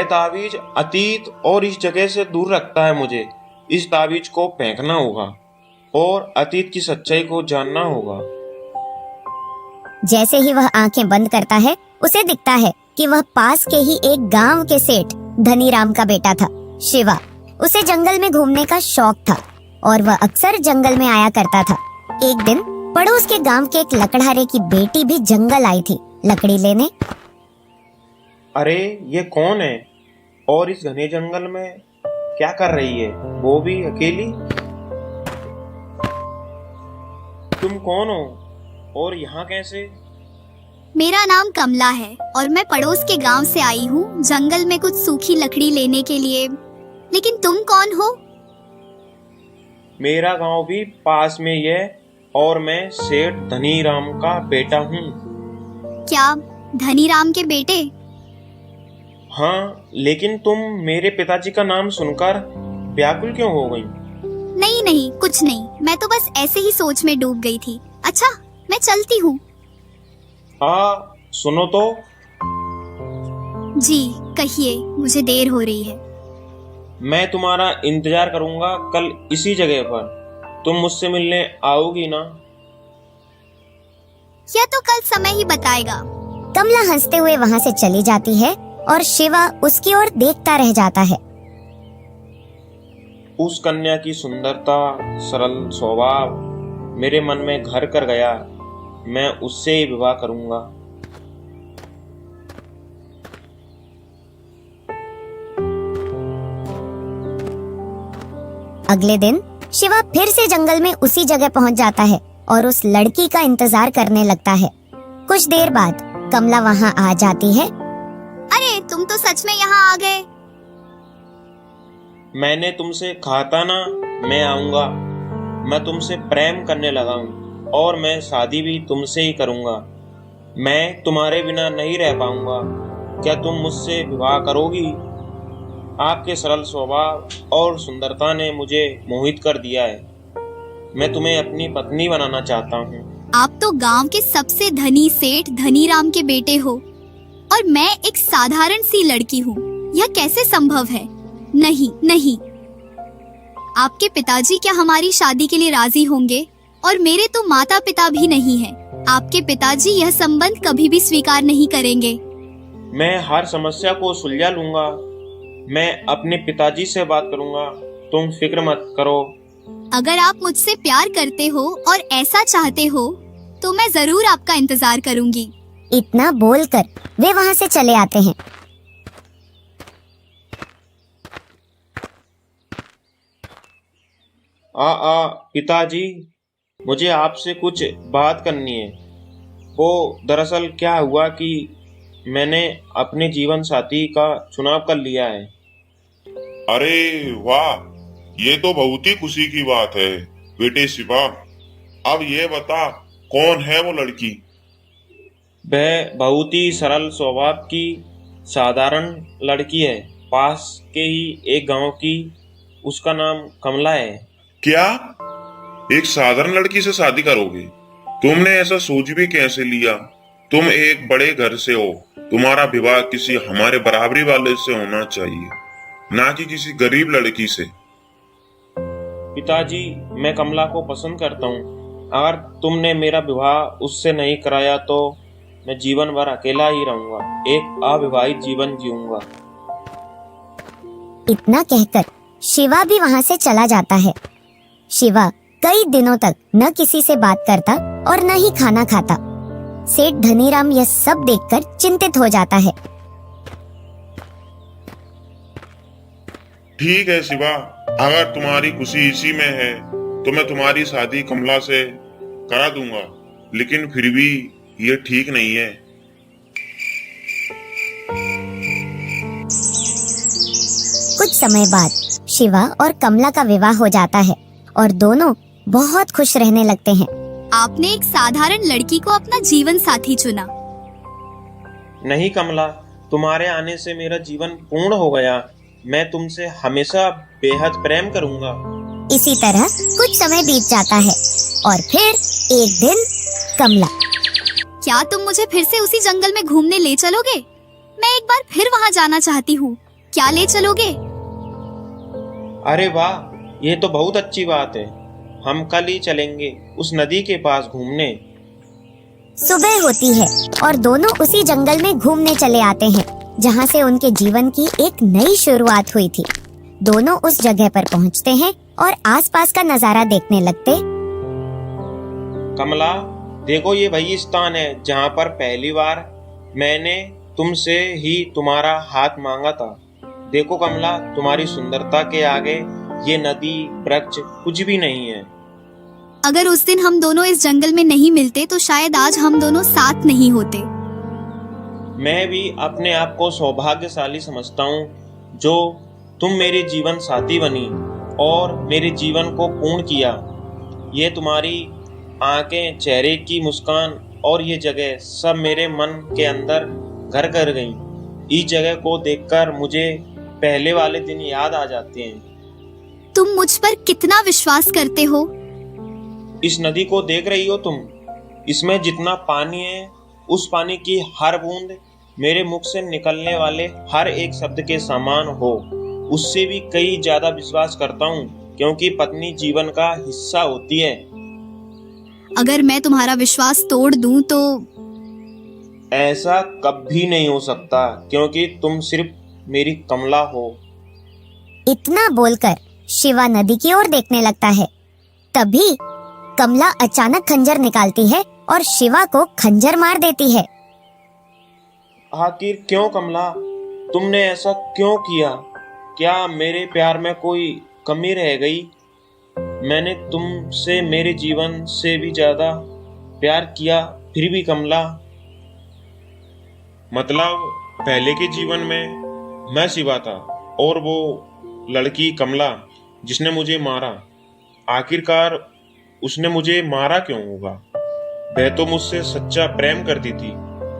ताबीज अतीत और इस जगह से दूर रखता है। मुझे इस ताबीज को फेंकना होगा और अतीत की सच्चाई को जानना होगा। जैसे ही वह आंखें बंद करता है, उसे दिखता है कि वह पास के ही एक गांव के सेठ धनीराम का बेटा था, शिवा। उसे जंगल में घूमने का शौक था और वह अक्सर जंगल में आया करता था। एक दिन पड़ोस के गांव के एक लकड़हारे की बेटी भी जंगल आई थी लकड़ी लेने। अरे ये कौन है और इस घने जंगल में क्या कर रही है, वो भी अकेली? तुम कौन हो और यहाँ कैसे? मेरा नाम कमला है और मैं पड़ोस के गांव से आई हूँ जंगल में कुछ सूखी लकड़ी लेने के लिए। लेकिन तुम कौन हो? मेरा गांव भी पास में ही है और मैं सेठ धनीराम का बेटा हूँ। क्या धनीराम के बेटे? हाँ, लेकिन तुम मेरे पिताजी का नाम सुनकर व्याकुल क्यों हो गई? नहीं नहीं, कुछ नहीं, मैं तो बस ऐसे ही सोच में डूब गई थी। अच्छा, मैं चलती हूँ। हाँ, सुनो तो। जी कहिए, मुझे देर हो रही है। मैं तुम्हारा इंतजार करूंगा कल इसी जगह पर। तुम मुझसे मिलने आओगी ना? यह तो कल समय ही बताएगा। कमला हंसते हुए वहाँ से चली जाती है और शिवा उसकी ओर देखता रह जाता है। उस कन्या की सुंदरता, सरल स्वभाव मेरे मन में घर कर गया। मैं उससे ही विवाह करूंगा। अगले दिन शिवा फिर से जंगल में उसी जगह पहुंच जाता है और उस लड़की का इंतजार करने लगता है। कुछ देर बाद कमला वहां आ जाती है। अरे तुम तो सच में यहाँ आ गए। मैंने तुमसे कहा था ना, मैं आऊंगा। मैं तुमसे प्रेम करने लगा हूँ और मैं शादी भी तुमसे ही करूंगा। मैं तुम्हारे बिना नहीं रह पाऊंगा। क्या तुम मुझसे विवाह करोगी? आपके सरल स्वभाव और सुंदरता ने मुझे मोहित कर दिया है। मैं तुम्हें अपनी पत्नी बनाना चाहता हूँ। आप तो गांव के सबसे धनी सेठ धनीराम के बेटे हो और मैं एक साधारण सी लड़की हूँ। यह कैसे संभव है? नहीं नहीं, आपके पिताजी क्या हमारी शादी के लिए राजी होंगे? और मेरे तो माता पिता भी नहीं हैं। आपके पिताजी यह संबंध कभी भी स्वीकार नहीं करेंगे। मैं हर समस्या को सुलझा लूंगा। मैं अपने पिताजी से बात करूंगा। तुम फिक्र मत करो। अगर आप मुझसे प्यार करते हो और ऐसा चाहते हो तो मैं जरूर आपका इंतजार करूंगी। इतना बोलकर वे वहाँ से चले आते हैं। पिताजी, मुझे आपसे कुछ बात करनी है। वो दरअसल क्या हुआ कि मैंने अपने जीवन साथी का चुनाव कर लिया है। अरे वाह, ये तो बहुत ही खुशी की बात है बेटे शिवा। अब ये बता, कौन है वो लड़की? वह बहुत ही सरल स्वभाव की साधारण लड़की है, पास के ही एक गांव की। उसका नाम कमला है। क्या एक साधारण लड़की से शादी करोगे? तुमने ऐसा सोच भी कैसे लिया? तुम एक बड़े घर से हो। तुम्हारा विवाह किसी हमारे बराबरी वाले से होना चाहिए, ना कि किसी गरीब लड़की से। पिताजी, मैं कमला को पसंद करता हूँ। अगर तुमने मेरा विवाह उससे नहीं कराया तो मैं जीवन भर अकेला ही रहूंगा, एक अविवाहित जीवन जीऊंगा। इतना कहकर शिवा भी वहाँ से चला जाता है। शिवा कई दिनों तक न किसी से बात करता और न ही खाना खाता। सेठ धनीराम यह सब देखकर चिंतित हो जाता है। ठीक है शिवा, अगर तुम्हारी खुशी इसी में है तो मैं तुम्हारी शादी कमला से करा दूंगा, लेकिन फिर भी ये ठीक नहीं है। कुछ समय बाद शिवा और कमला का विवाह हो जाता है और दोनों बहुत खुश रहने लगते हैं। आपने एक साधारण लड़की को अपना जीवन साथी चुना। नहीं कमला, तुम्हारे आने से मेरा जीवन पूर्ण हो गया। मैं तुमसे हमेशा बेहद प्रेम करूंगा। इसी तरह कुछ समय बीत जाता है और फिर एक दिन कमला। क्या तुम मुझे फिर से उसी जंगल में घूमने ले चलोगे? मैं एक बार फिर वहाँ जाना चाहती हूँ। क्या ले चलोगे? अरे वाह, ये तो बहुत अच्छी बात है। हम कल ही चलेंगे उस नदी के पास घूमने। सुबह होती है और दोनों उसी जंगल में घूमने चले आते हैं जहाँ से उनके जीवन की एक नई शुरुआत हुई थी। दोनों उस जगह पर पहुँचते हैं और आसपास का नजारा देखने लगते। कमला, देखो ये वही स्थान है जहाँ पर पहली बार मैंने तुमसे ही तुम्हारा हाथ मांगा था। देखो कमला, तुम्हारी सुंदरता के आगे ये नदी वृक्ष कुछ भी नहीं है। अगर उस दिन हम दोनों इस जंगल में नहीं मिलते तो शायद आज हम दोनों साथ नहीं होते। मैं भी अपने आप को सौभाग्यशाली समझता हूँ जो तुम मेरे जीवन साथी बनी और मेरे जीवन को पूर्ण किया। ये तुम्हारी आंखें, चेहरे की मुस्कान और ये जगह सब मेरे मन के अंदर घर कर गई। इस जगह को देखकर मुझे पहले वाले दिन याद आ जाते हैं। तुम मुझ पर कितना विश्वास करते हो। इस नदी को देख रही हो तुम? इसमें जितना पानी है, उस पानी की हर बूंद मेरे मुख से निकलने वाले हर एक शब्द के समान हो। उससे भी कई ज्यादा विश्वास करता हूँ, क्योंकि पत्नी जीवन का हिस्सा होती है। अगर मैं तुम्हारा विश्वास तोड़ दूं तो ऐसा कभी नहीं हो सकता, क्योंकि तुम सिर्फ मेरी कमला हो। इतना बोलकर शिवा नदी की ओर देखने लगता है। तभी कमला अचानक खंजर निकालती है और शिवा को खंजर मार देती है। आखिर क्यों कमला, तुमने ऐसा क्यों किया? क्या मेरे प्यार में कोई कमी रह गई? मैंने तुमसे मेरे जीवन से भी ज्यादा प्यार किया, फिर भी कमला। मतलब पहले के जीवन में मैं शिवा था और वो लड़की कमला जिसने मुझे मारा। आखिरकार उसने मुझे मारा क्यों होगा? वह तो मुझसे सच्चा प्रेम करती थी।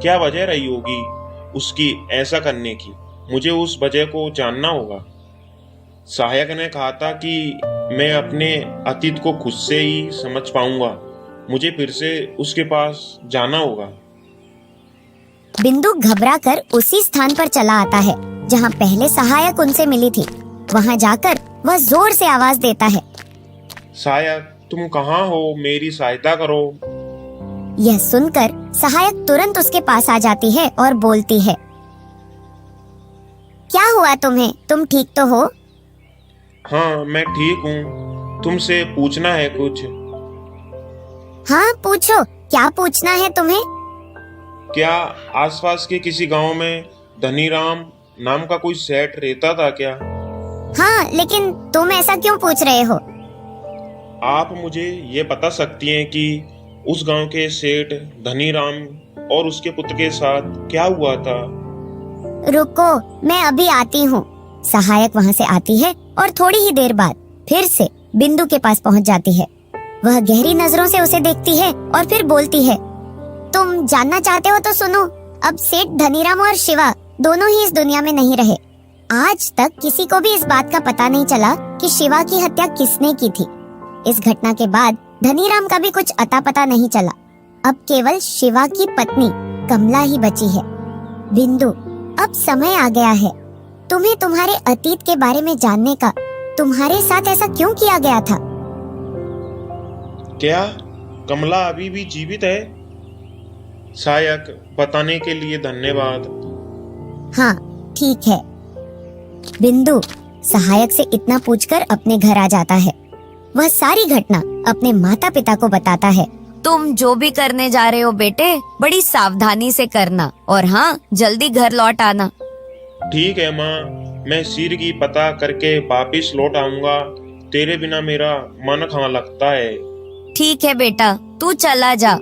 क्या वजह रही होगी उसकी ऐसा करने की? मुझे उस वजह को जानना होगा। सहायक ने कहा था कि मैं अपने अतीत को खुद से ही समझ पाऊंगा। मुझे फिर से उसके पास जाना होगा। बिंदु घबराकर उसी स्थान पर चला आता है जहाँ पहले सहायक उनसे मिली थी। वहाँ जाकर वह जोर से आवाज देता है, सहायक, तुम कहाँ हो? मेरी सहायता करो। यह सुनकर सहायक तुरंत उसके पास आ जाती है और बोलती है, क्या हुआ तुम्हें? तुम ठीक तो हो? हाँ, मैं ठीक हूँ। तुमसे पूछना है कुछ। हाँ पूछो, क्या पूछना है तुम्हें? क्या आसपास के किसी गांव में धनीराम नाम का कोई सेठ रहता था क्या? हाँ, लेकिन तुम ऐसा क्यों पूछ रहे हो? आप मुझे ये बता सकती हैं कि उस गांव के सेठ धनीराम और उसके पुत्र के साथ क्या हुआ था? रुको, मैं अभी आती हूँ। सहायक वहाँ से आती है और थोड़ी ही देर बाद फिर से बिंदु के पास पहुँच जाती है। वह गहरी नजरों से उसे देखती है और फिर बोलती है, तुम जानना चाहते हो तो सुनो। अब सेठ धनीराम और शिवा दोनों ही इस दुनिया में नहीं रहे। आज तक किसी को भी इस बात का पता नहीं चला कि शिवा की हत्या किसने की थी। इस घटना के बाद धनीराम का भी कुछ अता पता नहीं चला। अब केवल शिवा की पत्नी कमला ही बची है। बिंदु, अब समय आ गया है। तुम्हें तुम्हारे अतीत के बारे में जानने का। तुम्हारे साथ ऐसा क्यों किया गया था? क्या कमला अभी भी जीवित है? सहायक, बताने के लिए धन्यवाद। हाँ, ठीक है। बिंदु सहायक से इतना पूछकर अपने घर आ जाता है। वह सारी घटना अपने माता पिता को बताता है। तुम जो भी करने जा रहे हो बेटे, बड़ी सावधानी से करना और हाँ, जल्दी घर लौट आना। ठीक है माँ, मैं सिर की पता करके वापिस लौट आऊंगा। तेरे बिना मेरा मन कहाँ लगता है। ठीक है बेटा, तू चला जा।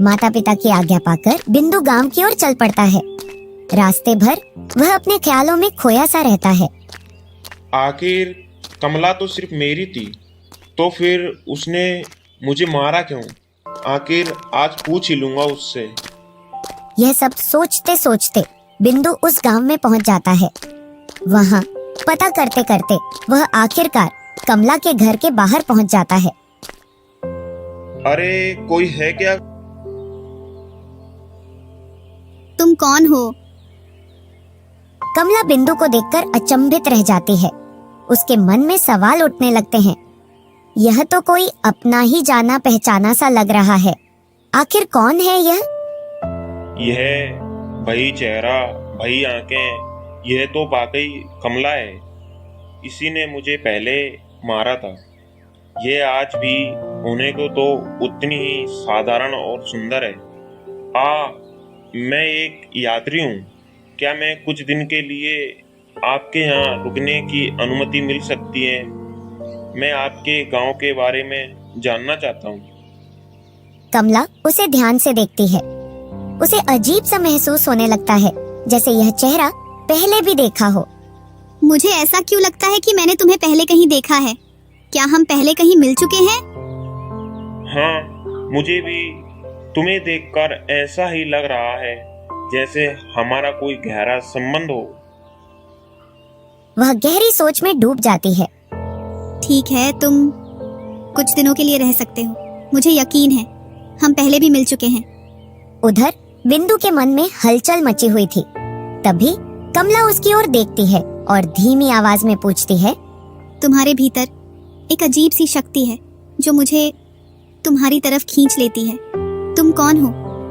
माता पिता की आज्ञा पाकर बिंदु गांव की ओर चल पड़ता है। रास्ते भर वह अपने ख्यालों में खोया सा रहता है। आखिर कमला तो सिर्फ मेरी थी, तो फिर उसने मुझे मारा क्यों? आखिर आज पूछ ही लूंगा उससे। यह सब सोचते सोचते बिंदु उस गांव में पहुंच जाता है। वहां पता करते करते वह आखिरकार कमला के घर के बाहर पहुंच जाता है। अरे कोई है क्या? तुम कौन हो? कमला बिंदु को देखकर अचंभित रह जाती है। उसके मन में सवाल उठने लगते हैं। यह तो कोई अपना ही जाना पहचाना सा लग रहा है। आखिर कौन है यह? यह भई चेहरा, भई आंखें, यह तो वाकई कमला है। इसी ने मुझे पहले मारा था। यह आज भी होने को तो उतनी ही साधारण और सुंदर है। मैं एक यात्री हूँ। क्या मैं कुछ दिन के लिए आपके यहाँ रुकने की अनुमति मिल सकती है? मैं आपके गांव के बारे में जानना चाहता हूँ। कमला उसे ध्यान से देखती है। उसे अजीब सा महसूस होने लगता है, जैसे यह चेहरा पहले भी देखा हो। मुझे ऐसा क्यों लगता है कि मैंने तुम्हें पहले कहीं देखा है? क्या हम पहले कहीं मिल चुके हैं? हाँ, मुझे भी तुम्हें देखकर ऐसा ही लग रहा है, जैसे हमारा कोई गहरा संबंध हो। वह गहरी सोच में डूब जाती है। ठीक है, तुम कुछ दिनों के लिए रह सकते हो। मुझे यकीन है हम पहले भी मिल चुके हैं। उधर बिंदु के मन में हलचल मची हुई थी। तभी कमला उसकी ओर देखती है और धीमी आवाज में पूछती है, तुम्हारे भीतर एक अजीब सी शक्ति है जो मुझे तुम्हारी तरफ खींच लेती है। तुम कौन हो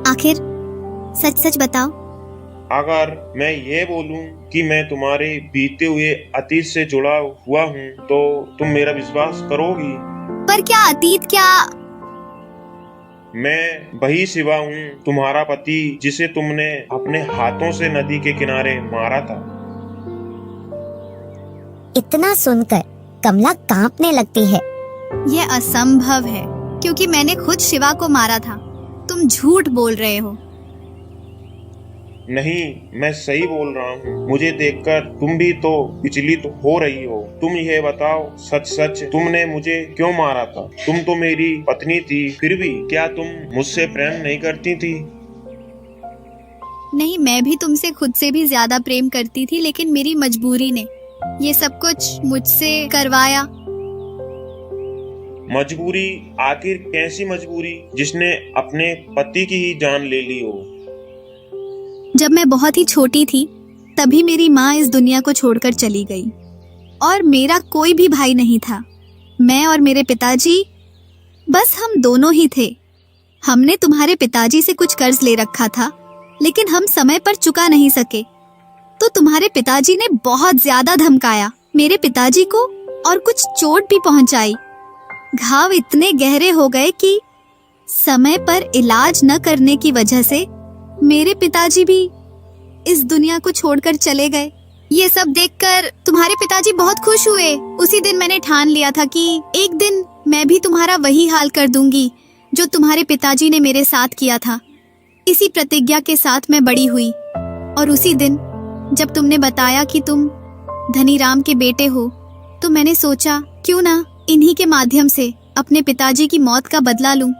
आखिर? सच सच बताओ। अगर मैं ये बोलूं कि मैं तुम्हारे बीते हुए अतीत से जुड़ा हुआ हूँ, तो तुम मेरा विश्वास करोगी? पर क्या अतीत? क्या? मैं वही शिवा हूँ, तुम्हारा पति, जिसे तुमने अपने हाथों से नदी के किनारे मारा था। इतना सुनकर कमला कांपने लगती है। यह असंभव है, क्योंकि मैंने खुद शिवा को मारा था। तुम झूठ बोल रहे हो। नहीं, मैं सही बोल रहा हूँ। मुझे देखकर तुम भी तो विचलित हो रही हो। तुम यह बताओ, सच सच तुमने मुझे क्यों मारा था? तुम तो मेरी पत्नी थी, फिर भी क्या तुम मुझसे प्रेम नहीं करती थी? नहीं, मैं भी तुमसे खुद से भी ज्यादा प्रेम करती थी, लेकिन मेरी मजबूरी ने ये सब कुछ मुझसे करवाया। मजबूरी? आखिर कैसी मजबूरी जिसने अपने पति की ही जान ले ली हो? जब मैं बहुत ही छोटी थी तभी मेरी माँ इस दुनिया को छोड़कर चली गई और मेरा कोई भी भाई नहीं था। मैं और मेरे पिताजी, बस हम दोनों ही थे। हमने तुम्हारे पिताजी से कुछ कर्ज ले रखा था, लेकिन हम समय पर चुका नहीं सके, तो तुम्हारे पिताजी ने बहुत ज्यादा धमकाया मेरे पिताजी को और कुछ चोट भी पहुंचाई। घाव इतने गहरे हो गए कि समय पर इलाज न करने की वजह से मेरे पिताजी भी इस दुनिया को छोड़कर चले गए। ये सब देखकर तुम्हारे पिताजी बहुत खुश हुए। उसी दिन मैंने ठान लिया था कि एक दिन मैं भी तुम्हारा वही हाल कर दूंगी जो तुम्हारे पिताजी ने मेरे साथ किया था। इसी प्रतिज्ञा के साथ मैं बड़ी हुई, और उसी दिन जब तुमने बताया कि तुम धनीराम के बेटे हो, तो मैंने सोचा क्यों ना इन्हीं के माध्यम से अपने पिताजी की मौत का बदला लूं।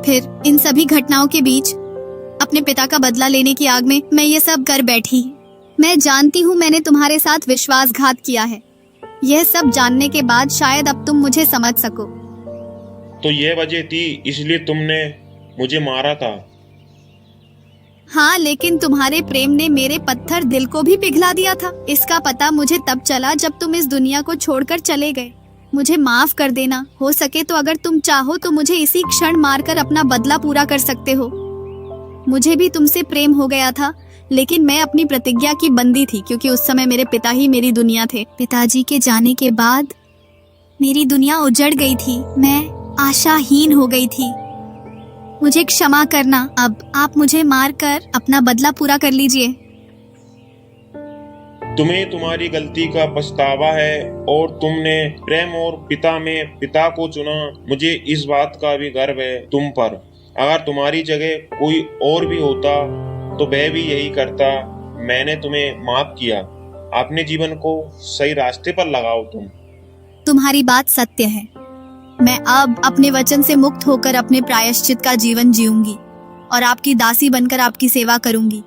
फिर इन सभी घटनाओं के बीच अपने पिता का बदला लेने की आग में मैं ये सब कर बैठी। मैं जानती हूँ मैंने तुम्हारे साथ विश्वासघात किया है। यह सब जानने के बाद शायद अब तुम मुझे समझ सको। तो यह वजह थी, इसलिए तुमने मुझे मारा था? हाँ, लेकिन तुम्हारे प्रेम ने मेरे पत्थर दिल को भी पिघला दिया था। इसका पता मुझे तब चला जब तुम इस दुनिया को छोड़कर चले गए। मुझे माफ कर देना। हो सके तो अगर तुम चाहो तो मुझे इसी क्षण मारकर अपना बदला पूरा कर सकते हो। मुझे भी तुमसे प्रेम हो गया था, लेकिन मैं अपनी प्रतिज्ञा की बंदी थी, क्योंकि उस समय मेरे पिता ही मेरी दुनिया थे। पिताजी के जाने के बाद मेरी दुनिया उजड़ गई थी। मैं आशाहीन हो गई थी। मुझे क्षमा करना। अब आप मुझे मारकर अपना बदला पूरा कर लीजिए। तुम्हें तुम्हारी गलती का पछतावा है और तुमने प्रेम और पिता में पिता को चुना। मुझे इस बात का भी गर्व है तुम पर। अगर तुम्हारी जगह कोई और भी होता तो वह भी यही करता। मैंने तुम्हें माफ किया। अपने जीवन को सही रास्ते पर लगाओ। तुम्हारी बात सत्य है। मैं अब अपने वचन से मुक्त होकर अपने प्रायश्चित का जीवन जीऊंगी और आपकी दासी बनकर आपकी सेवा करूंगी।